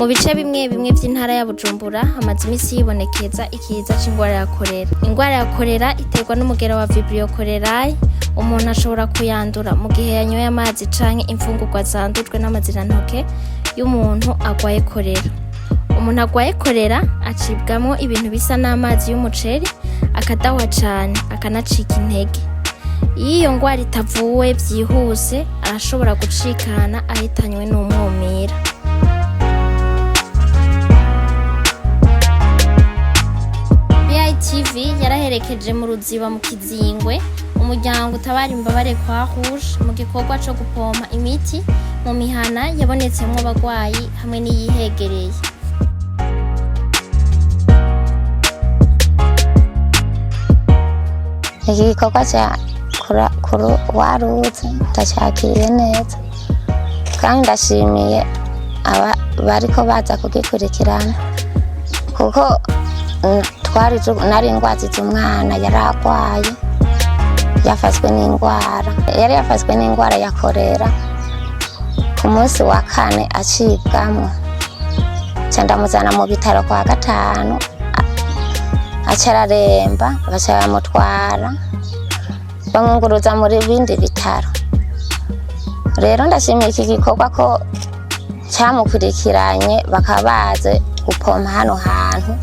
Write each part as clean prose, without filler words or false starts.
Mu bice bimwe bimwe by'intara ya Bujumbura hamaze imisi yibonekeza ikiza c'ingwara ya kolera. Ingwara ya kolera iterwa n'umugera wa Vibrio cholerae. Umuntu ashobora kuyandura mu gihe yanyoye amazi canke imfungurwa zandujwe n'amazirantoke y'umuntu agwaye kolera. Umuntu agwaye kolera acibwamwo ibintu bisa n'amazi y'umuceri, akadahwa cane, akanacika intege. Iyo ngwara itavuwe vyihuse arashobora gucikana ahitanywe n'umwumira. BITV yaraherekeje mu Ruziba mu Kizingwe umuryango utabara imbabare kwa Rouge mu gikorwa co gupompa imiti mu mihana yabonetsemwo abagwayi hamwe n'iyihegereye. Iki gikorwa ca warutse ndacakiriye neza kandi ndashimiye bariko baza kugikurikirana kuko nari ngwazize umwana yaragwaye yafashwe n'ingwara ya kolera ku munsi wa 4 acibwamwo ca ndamuzana mu bitaro kwa gatanu acararemba bamutwara bamwunguruza muri bindi bitaro. Rero ndashimiye iki gikorwa ko cyamukurikiranye bakabaze gupompa hano hantu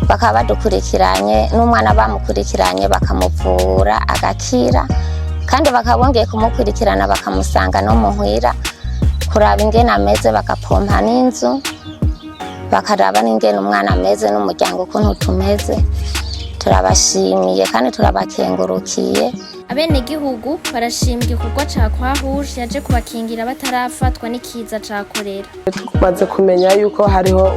bakaba badukurikiranye n'umwana bamukurikiranye bakamuvura agakira kandi bakabongeye kumukurikirana bakamusanga no muhira kuraba ingene ameze bagapompa n'inzu bakaraba n'ingene umwana ameze n'umuryango ukuntu tumeze. Turabashimiye kandi turabakengurukiye. Abenegihugu barashima igikorwa ca kwa Rouge yaje kubakingira batarafatwa n'ikiza ca kolera. Tumaze kumenya yuko hariho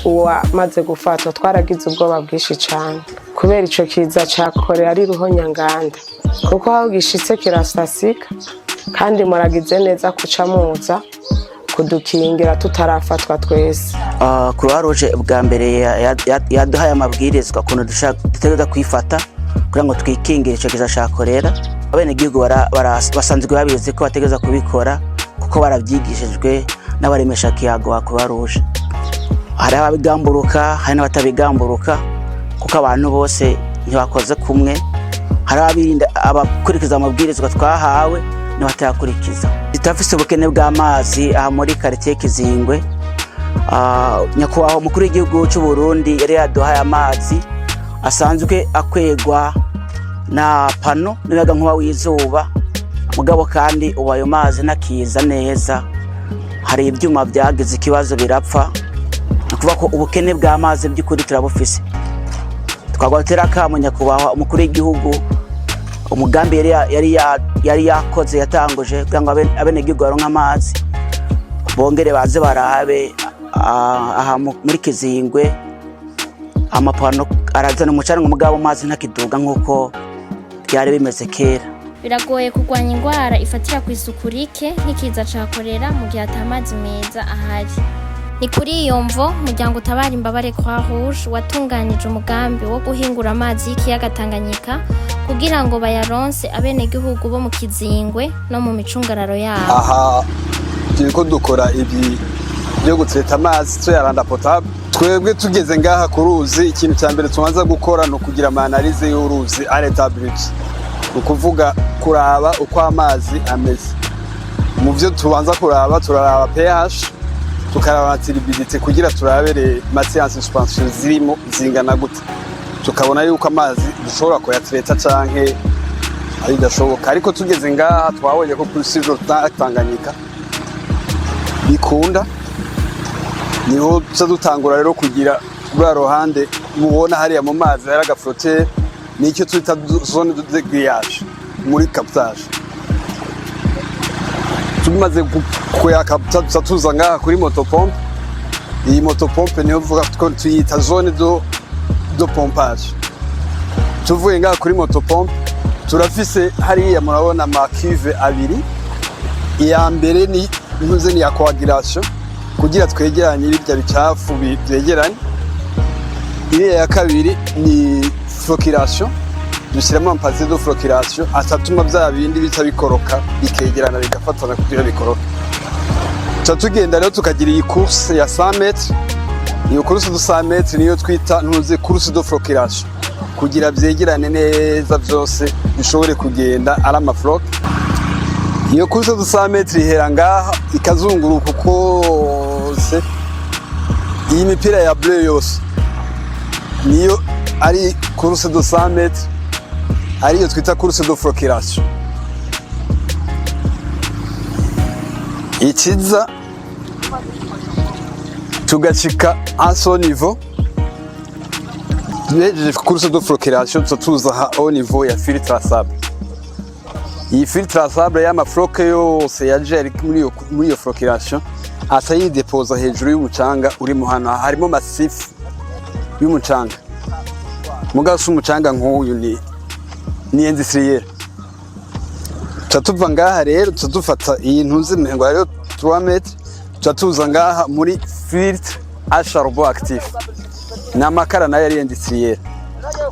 uwo amaze gufatwa twaragize ubwoba bwinshi cane kubera ico kiza ca kolera ari ruhonyanganda kuko aho gishitse kirasasika kandi muragize neza kuca muza kudukingira tutarafatwa twese. Croix Rouge bwa mbere yaduhaye amabwirizwa kuntu dutegereza kwifata kugira ngo twikingire ico kiza ca kolera. Abenegihugu basanzwe babizi ko bategereza kubikora kuko baravyigishijwe n'abaremesha kiyago wa Croix Rouge. Hari ababigamburuka hari n'abatabigamburuka kuko abantu bose ntibakoze kumwe. Hari abirinda abakurikiza amabwirizwa twahawe n'abatayakurikiza. Tutafise ubukene bw'amazi aha muri quartier Kizingwe. Nyakubahwa umukuru w'igihugu cy'u Burundi yari yaduhaye amazi asanzwe akwegwa na pano n'umuyaga nkuba w'izuba mugabo kandi ubu ayo mazi nakiza neza. Hari ibyuma byagize ikibazo birapfa kuvuga ko ubukene bw'amazi by'ukuri turabufise. Twagwatera akamo nyakubahwa umukuru w'igihugu umugambi yari yakoze yatanguje kugira ngo abenegihugu baronke amazi bongere baze barabe aha muri Kizingwe amapano arazana umucanwa mugabo amazi ntakiduga nkuko byari bimeze kera. Biragoye kurwanya ingwara ifatira ku isuku rike nk'ikiza ca kolera mu gihe atamazi meza ahari. Ni kuri iyo mvo umuryango utabara imbabare kwa Rouge watunganije umugambi wo guhingura amazi y'ikiyaga Tanganyika kugira ngo bayaronse abenegihugu bo mu Kizingwe no mu micungararo yabo. Aha turiko dukora ibi byo gutseta amazi tuyaranda potable. Twebwe tugeze ngaha ku ruzi ikintu cya mbere tubanza gukora no kugira analyse y'uruzi aretablity. Ukuvuga kuraba uko amazi ameze. Mu byo tubanza kuraba turaraba pH tukaraba turbidité kugira turabere matière suspension zirimo zingana gute. Tukabona yuko amazi dushobora kuyatreta canke ari dashoboka ariko tugeze ngaha twabonye ko kuri Sijo Tanganyika bikunda niho tuza dutangura rero kugira rwa ruhande mubona hariya mu mazi hari agafrotter nicyo twita zone de dégriage muri captage. Tumaze kuyakapta tuza ngaha kuri motopompe. Iyi motopompe niyo vuga ko tuyita zone do pompage. Tuvuye ngaha kuri motopompe turafise hariya murabona amakive abiri. Iya mbere ni ya coagulation kugira twegeranye ibirya bicafu byegeranye. Iriya ya kabiri ni flocculation dushyiramo amapaze de flocculation atatuma bya bindi bitabikoroka bikegerana bigafatana kugira bikoroka. tuca tugenda rero tukagira iyi course ya 100 metres. Iyo course de 100 metres niyo twita ntuze course de floculation, kugira vyegerane neza vyose bishobore kugenda ari amafloke. Iyo course de 100 metres ihera ngaha ikazunguruka kose, iyi mipira ya bleu yose niyo ari course de 100 metres, ariyo twita course de floculation. Ikiza tugashika à son niveau, duhejeje course de floculation tuza au niveau ya filtre à sable. Iyi filtre à sable y'amafloke yose yaje ari muri iyo floculation asa yidepoza hejuru y'umucanga uri muhana, harimo massif y'umucanga. Mugasa umucanga nk'uyu ni industriel. Tuva ngaha rero tudufata iyi ntuzi ngo rero 3 metres, tuza ngaha muri filtre à charbon actif. Na makara nayo ari industriel.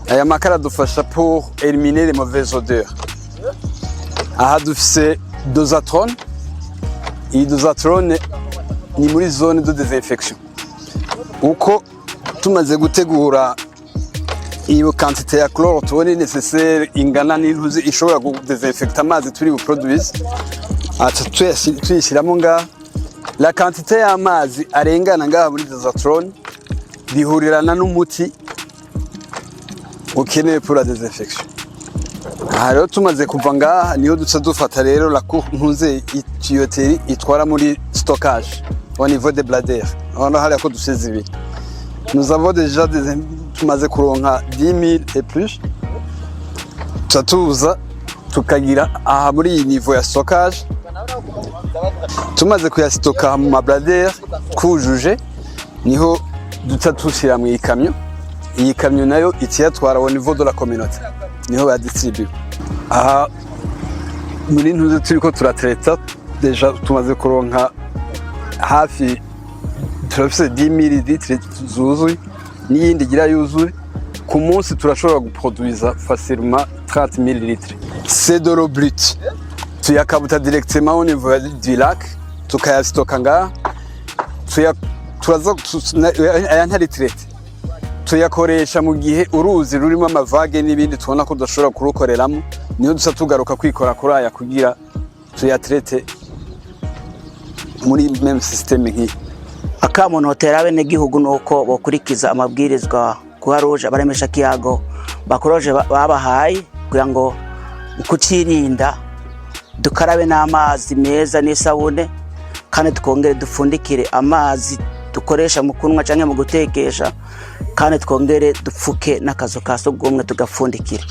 Aya makara dufasha pour éliminer les mauvaises odeurs. Aha dufise dosatrone. Iyi dosatrone ni muri zone de désinfection. Uko tumaze gutegura iyo quantité ya chlore tubone nécessaire ingana n'intuzi ishobora kudesinfecta amazi turi buproduise, aca tuyishyiramo ngaha. La quantité y'amazi arengana ngaha muri dosatrone bihurirana n'umuti ukeneye pour la désinfection. Aha rero tumaze kuva ngaha niyo duca dufata rero la ntuze tuyoteri itwara muri stockage au niveau des bladères. Hano hari ko dusize ibi. Nous avons déjà tumaze kuronka 10 000 et plus. Tuza tukagira aha muri iyi niveau ya stockage. Tumaze kuyastoka mu mabladère kujuje, niho duca tushyira mu ikamyo. Iyi kamyo nayo itiyatwara au niveau de la communauté, niho badistribue. Aha muri ntuze turiko turatreta deja tumaze kuronka hafi turafise 10 000 litres zuzuye, n'iyindi gira yuzuye. Ku munsi turashobora guproduisa facilement 30 000 litres. C'est de l'eau brute. Tuyakabuta directement au niveau du lac, tukayastoka ngaha. Aya ntari traite. Tuyakoresha mu gihe uruzi rurimo amavage n'ibindi tubona ko tudashobora kurukoreramo, niyo dusa tugaruka kwikora kuri aya kugira tuyatrete muri même système nk'iyi. Akamuntu hotera abene gihugu nuko bokurikiza amabwirizwa kuharuje abaremesha kiyago bakoroje babahaye kugira ngo kucirinda dukarabe n'amazi meza n'isabune, kandi tukongere dufundikire amazi dukoresha mu kunwa canke mu gutekesha, kandi twongere dupfuke n'akazu ka sogumwe tugafundikira.